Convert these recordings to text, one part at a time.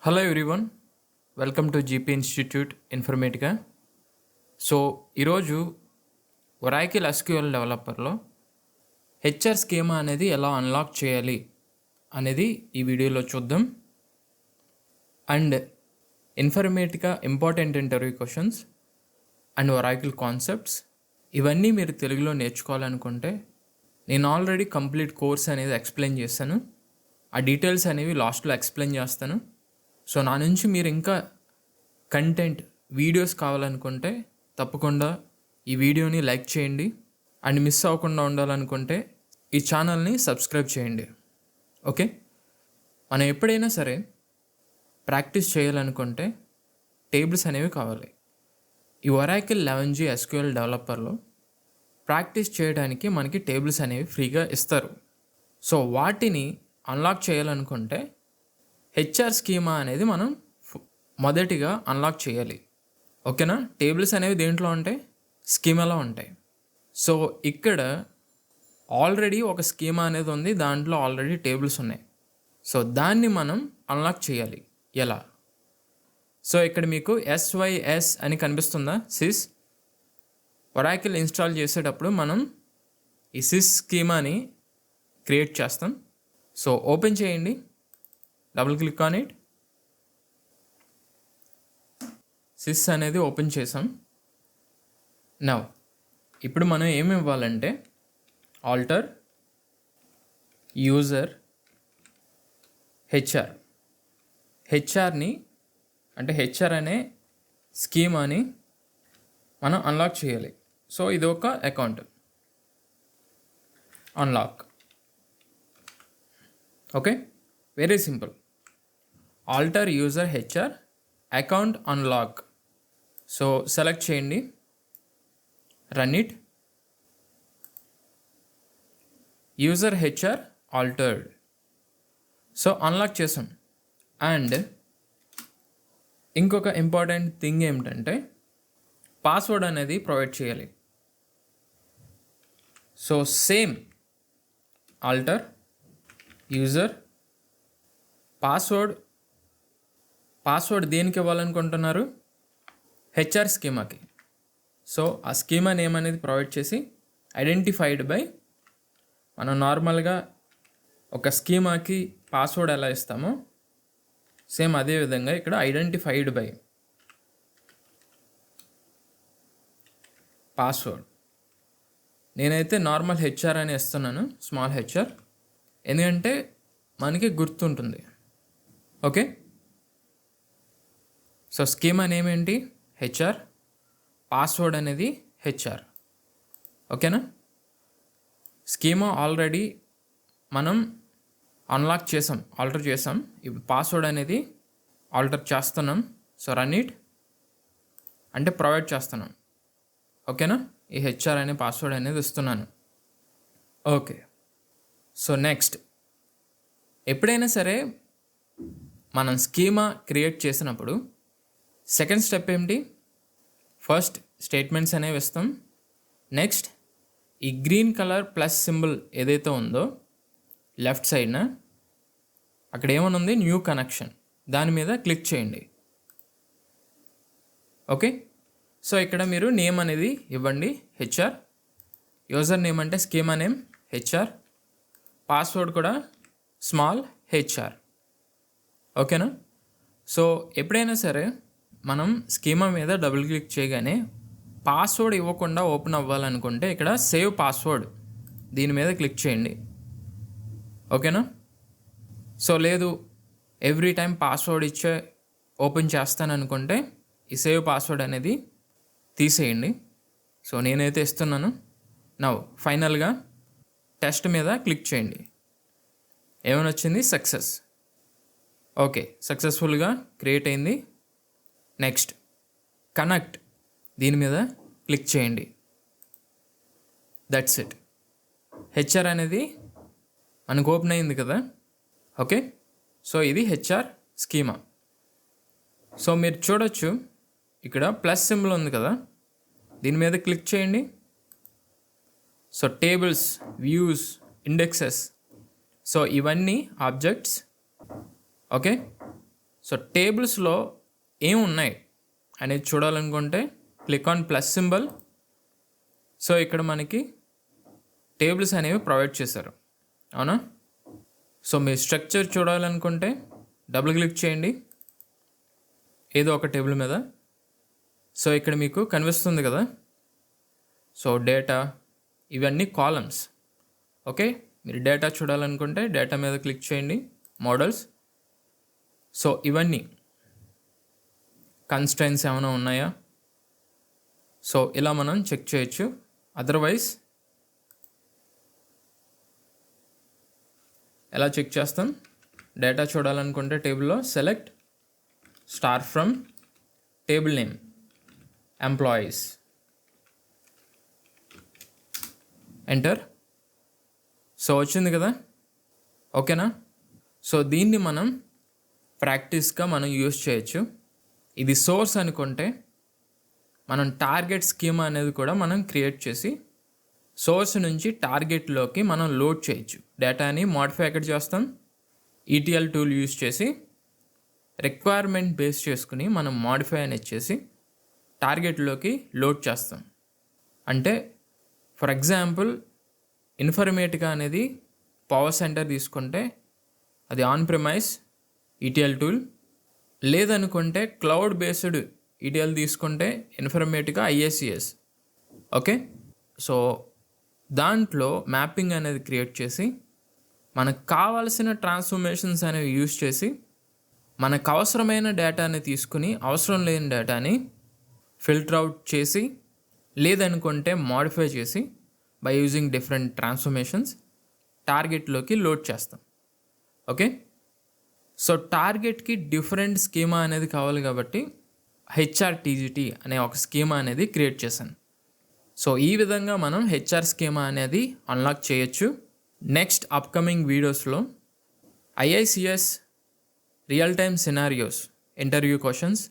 Hello everyone, welcome to GP institute Informatica. So ఈరోజు Oracle SQL డెవలపర్లో HR schema అనేది ఎలా unlock చేయాలి అనేది ఈ వీడియోలో చూద్దాం. And Informatica important interview questions and Oracle concepts ఇవన్నీ మీరు తెలుగులో నేర్చుకోవాలనుకుంటే నేను ఆల్రెడీ కంప్లీట్ కోర్స్ అనేది ఎక్స్ప్లెయిన్ చేశాను. ఆ డీటెయిల్స్ అనేవి లాస్ట్లో ఎక్స్ప్లెయిన్ చేస్తాను. సో నా నుంచి మీరు ఇంకా కంటెంట్ వీడియోస్ కావాలనుకుంటే తప్పకుండా ఈ వీడియోని లైక్ చేయండి. అండ్ మిస్ అవ్వకుండా ఉండాలనుకుంటే ఈ ఛానల్ని సబ్స్క్రైబ్ చేయండి. ఓకే, మనం ఎప్పుడైనా సరే ప్రాక్టీస్ చేయాలనుకుంటే టేబుల్స్ అనేవి కావాలి. ఈ ఒరాకిల్ 11G ఎస్క్యూఎల్ డెవలపర్లో ప్రాక్టీస్ చేయడానికి మనకి టేబుల్స్ అనేవి ఫ్రీగా ఇస్తారు. సో వాటిని అన్లాక్ చేయాలనుకుంటే హెచ్ఆర్ స్కీమా అనేది మనం మొదటిగా అన్లాక్ చేయాలి. ఓకేనా, టేబుల్స్ అనేవి దేంట్లో ఉంటాయి? స్కీమాలో ఉంటాయి. సో ఇక్కడ ఆల్రెడీ ఒక స్కీమా అనేది ఉంది, దాంట్లో ఆల్రెడీ టేబుల్స్ ఉన్నాయి. సో దాన్ని మనం అన్లాక్ చేయాలి. ఎలా? సో ఇక్కడ మీకు SYS అని కనిపిస్తుందా? సిస్ ఒరాకిల్ ఇన్స్టాల్ చేసేటప్పుడు మనం ఈ సిస్ స్కీమాని క్రియేట్ చేస్తాం. సో ఓపెన్ చేయండి, double click on it. Sys అనేది ఓపెన్ చేసాం. నౌ ఇప్పుడు మనం ఏమి ఇవ్వాలంటే ఆల్టర్ యూజర్ హెచ్ఆర్ని అంటే హెచ్ఆర్ అనే స్కీమాని మనం అన్లాక్ చేయాలి. సో ఇది ఒక account unlock. Okay, very simple. Alter user HR account unlock. So select చేయండి, run it. User HR altered. So unlock చేసాం. అండ్ ఇంకొక ఇంపార్టెంట్ థింగ్ ఏమిటంటే పాస్వర్డ్ అనేది ప్రొవైడ్ చేయాలి. So same alter user password దేనికి ఇవ్వాలనుకుంటున్నారు? హెచ్ఆర్ స్కీమాకి. సో ఆ స్కీమా నేమ్ అనేది ప్రొవైడ్ చేసి ఐడెంటిఫైడ్ బై, మనం నార్మల్గా ఒక స్కీమాకి పాస్వర్డ్ ఎలా ఇస్తామో సేమ్ అదే విధంగా ఇక్కడ ఐడెంటిఫైడ్ బై పాస్వర్డ్. నేనైతే నార్మల్ హెచ్ఆర్ అని ఇస్తున్నాను, స్మాల్ హెచ్ఆర్, ఎందుకంటే మనకి గుర్తుంటుంది. ఓకే, సో స్కీమా నేమ్ ఏంటి? హెచ్ఆర్. పాస్వర్డ్ అనేది హెచ్ఆర్. ఓకేనా, స్కీమా ఆల్రెడీ మనం అన్లాక్ చేసాం, ఆల్టర్ చేసాం. ఇప్పుడు పాస్వర్డ్ అనేది ఆల్టర్ చేస్తున్నాం. సో రన్ ఇట్ అంటే ప్రొవైడ్ చేస్తున్నాం. ఓకేనా, ఈ హెచ్ఆర్ అనే పాస్వర్డ్ అనేది ఇస్తున్నాను. ఓకే, సో నెక్స్ట్, ఎప్పుడైనా సరే మనం స్కీమా క్రియేట్ చేసినప్పుడు సెకండ్ స్టెప్ ఏమిటి? ఫస్ట్ స్టేట్మెంట్స్ అనేవి ఇస్తాం. నెక్స్ట్ ఈ గ్రీన్ కలర్ ప్లస్ సింబల్ ఏదైతే ఉందో లెఫ్ట్ సైడ్న అక్కడ ఏమని ఉంది? New connection. దాని మీద క్లిక్ చేయండి. ఓకే, సో ఇక్కడ మీరు నేమ్ అనేది ఇవ్వండి, హెచ్ఆర్. యూజర్ నేమ్ అంటే స్కీమా నేమ్ హెచ్ఆర్. పాస్వర్డ్ కూడా స్మాల్ హెచ్ఆర్. ఓకేనా, సో ఎప్పుడైనా సరే మనం స్కీమా మీద డబుల్ క్లిక్ చేయగానే పాస్వర్డ్ ఇవ్వకుండా ఓపెన్ అవ్వాలనుకుంటే ఇక్కడ సేవ్ పాస్వర్డ్ దీని మీద క్లిక్ చేయండి. ఓకేనా, సో లేదు ఎవ్రీ టైం పాస్వర్డ్ ఇచ్చే ఓపెన్ చేస్తాననుకుంటే ఈ సేవ్ పాస్వర్డ్ అనేది తీసేయండి. సో నేనైతే ఇస్తున్నాను. నౌ ఫైనల్గా టెస్ట్ మీద క్లిక్ చేయండి. ఏమైనా వచ్చింది? సక్సెస్. ఓకే, సక్సెస్ఫుల్గా క్రియేట్ అయింది. నెక్స్ట్ కనెక్ట్, దీని మీద క్లిక్ చేయండి. That's it. హెచ్ఆర్ అనేది మనకు ఓపెన్ అయింది కదా. ఓకే, సో ఇది హెచ్ఆర్ స్కీమా. సో మీరు చూడొచ్చు ఇక్కడ ప్లస్ సింబల్ ఉంది కదా, దీని మీద క్లిక్ చేయండి. So tables, views, indexes, so ఇవన్నీ ఆబ్జెక్ట్స్. ఓకే, సో టేబుల్స్లో ఏమున్నాయి అనేది చూడాలనుకుంటే click on plus symbol. So ఇక్కడ మనకి టేబుల్స్ అనేవి ప్రొవైడ్ చేశారు, అవునా? సో మీరు స్ట్రక్చర్ చూడాలనుకుంటే డబుల్ క్లిక్ చేయండి ఏదో ఒక టేబుల్ మీద. సో ఇక్కడ మీకు కనిపిస్తుంది కదా, సో డేటా, ఇవన్నీ కాలమ్స్. ఓకే, మీరు డేటా చూడాలనుకుంటే డేటా మీద క్లిక్ చేయండి, మోడల్స్. సో ఇవన్నీ కన్స్ట్రైన్స్ ఏమైనా ఉన్నాయా, సో ఇలా మనం చెక్ చేయొచ్చు. అదర్వైజ్ ఎలా చెక్ చేస్తాం? డేటా చూడాలనుకుంటే టేబుల్లో select star from table name employees, enter. So వచ్చింది కదా, ఓకేనా? సో దీన్ని మనం ప్రాక్టీస్గా మనం యూస్ చేయొచ్చు. ఇది సోర్స్ అనుకుంటే మనం టార్గెట్ స్కీమా అనేది కూడా మనం క్రియేట్ చేసి సోర్స్ నుంచి టార్గెట్లోకి మనం లోడ్ చేయొచ్చు. డేటాని మాడిఫై ఎక్కడ చేస్తాం? ఈటీఎల్ టూల్ యూస్ చేసి రిక్వైర్మెంట్ బేస్ చేసుకుని మనం మాడిఫై అనేది చేసి టార్గెట్లోకి లోడ్ చేస్తాం. అంటే ఫర్ ఎగ్జాంపుల్ ఇన్ఫర్మేటికా అనేది పవర్ సెంటర్ తీసుకుంటే అది ఆన్ ప్రిమైస్ ఈటీఎల్ టూల్, లేదనుకుంటే క్లౌడ్ బేస్డ్ ఈటీఎల్ తీసుకుంటే ఇన్ఫర్మేటికా ఐఏసిఎస్. ఓకే, సో దాంట్లో మ్యాపింగ్ అనేది క్రియేట్ చేసి మనకు కావాల్సిన ట్రాన్స్ఫర్మేషన్స్ అనేవి యూజ్ చేసి మనకు అవసరమైన డేటాని తీసుకుని అవసరం లేని డేటాని ఫిల్టర్ అవుట్ చేసి లేదనుకుంటే మాడిఫై చేసి బై యూజింగ్ డిఫరెంట్ ట్రాన్స్ఫర్మేషన్స్ టార్గెట్లోకి లోడ్ చేస్తాం. ఓకే, సో టార్గెట్కి డిఫరెంట్ స్కీమా అనేది కావాలి కాబట్టి హెచ్ఆర్టీజీటీ అనే ఒక స్కీమా అనేది క్రియేట్ చేశాను. సో ఈ విధంగా మనం హెచ్ఆర్ స్కీమా అనేది అన్లాక్ చేయొచ్చు. నెక్స్ట్ అప్కమింగ్ వీడియోస్లో IICS real time scenarios interview questions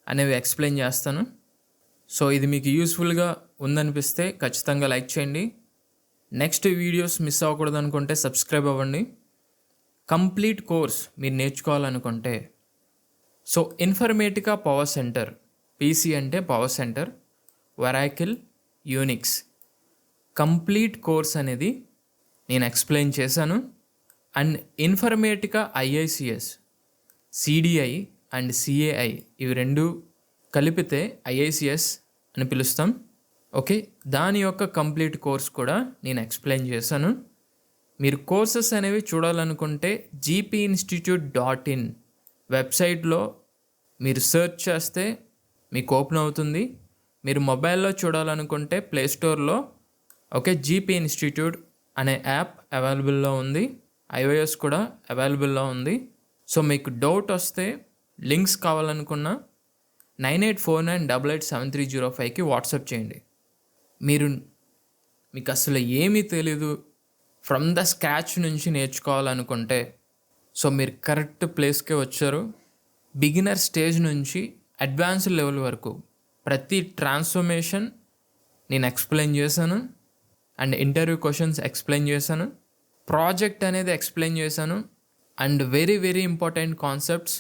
అనేవి ఎక్స్ప్లెయిన్ చేస్తాను. సో ఇది మీకు యూస్ఫుల్గా ఉందనిపిస్తే ఖచ్చితంగా లైక్ చేయండి. నెక్స్ట్ వీడియోస్ మిస్ అవ్వకూడదు అనుకుంటే సబ్స్క్రైబ్ అవ్వండి. కంప్లీట్ కోర్స్ మీరు నేర్చుకోవాలనుకుంటే so Informatica power center, PC అంటే power center, Oracle, Unix complete course అనేది నేను ఎక్స్ప్లెయిన్ చేశాను. And Informatica IICS, CDI and CAI ఇవి రెండు కలిపితే ఐఐసిఎస్ అని పిలుస్తాం. ఓకే, దాని యొక్క కంప్లీట్ కోర్స్ కూడా నేను ఎక్స్ప్లెయిన్ చేశాను. మీరు కోర్సెస్ అనేవి చూడాలనుకుంటే gpinstitute.in వెబ్సైట్లో మీరు సెర్చ్ చేస్తే మీకు ఓపెన్ అవుతుంది. మీరు మొబైల్లో చూడాలనుకుంటే ప్లేస్టోర్లో ఓకే జీపీ ఇన్స్టిట్యూట్ అనే యాప్ అవైలబుల్లో ఉంది, iOS కూడా అవైలబుల్లో ఉంది. సో మీకు డౌట్ వస్తే లింక్స్ కావాలనుకున్నా 9849887305కి వాట్సాప్ చేయండి. మీకు అసలు ఏమీ తెలీదు, ఫ్రమ్ ద స్క్రాచ్ నుంచి నేర్చుకోవాలనుకుంటే సో మీరు కరెక్ట్ ప్లేస్కే వచ్చారు. బిగినర్ స్టేజ్ నుంచి అడ్వాన్స్డ్ లెవెల్ వరకు ప్రతి ట్రాన్స్ఫర్మేషన్ నేను ఎక్స్ప్లెయిన్ చేశాను. అండ్ ఇంటర్వ్యూ క్వశ్చన్స్ ఎక్స్ప్లెయిన్ చేశాను, ప్రాజెక్ట్ అనేది ఎక్స్ప్లెయిన్ చేశాను. And very very important concepts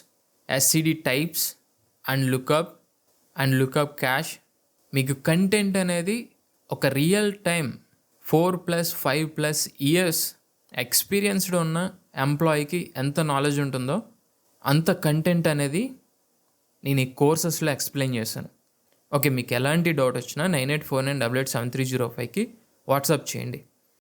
SCD types and lookup cash. మీకు కంటెంట్ అనేది ఒక రియల్ టైం 4+5+ ఇయర్స్ ఎక్స్పీరియన్స్డ్ ఉన్న ఎంప్లాయీకి ఎంత నాలెడ్జ్ ఉంటుందో అంత కంటెంట్ అనేది నేను ఈ కోర్సెస్లో ఎక్స్ప్లెయిన్ చేశాను. ఓకే, మీకు ఎలాంటి డౌట్ వచ్చినా 9849887305కి వాట్సాప్ చేయండి.